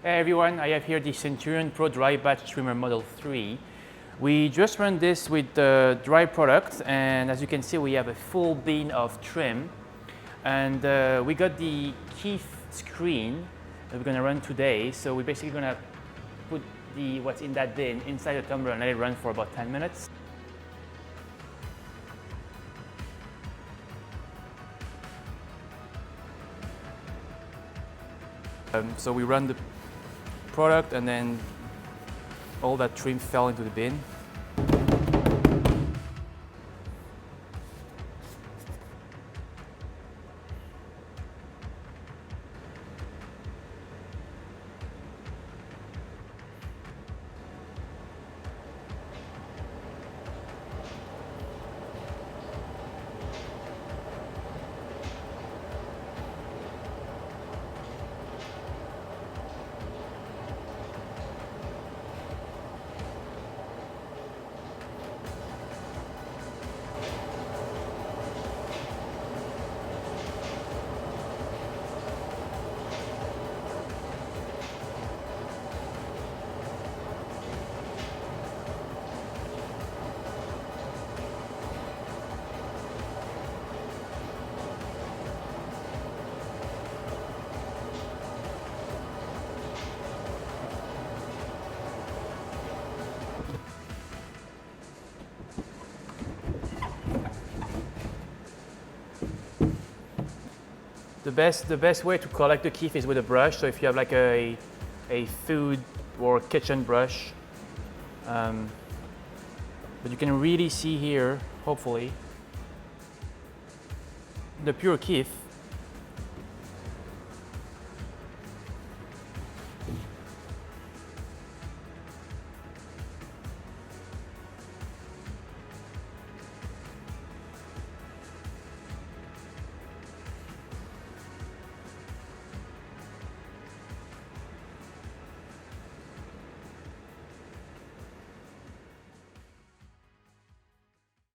Hey everyone, I have here the Centurion Pro Dry Batch Trimmer Model 3. We just run this with the dry product, and as you can see we have a full bin of trim, and we got the Kief screen that we're going to run today. So we're basically going to put what's in that bin inside the tumbler and let it run for about 10 minutes. So we run the product and then all that trim fell into the bin. The best way to collect the Kief is with a brush. So if you have like a food or kitchen brush, but you can really see here, hopefully, the pure Kief.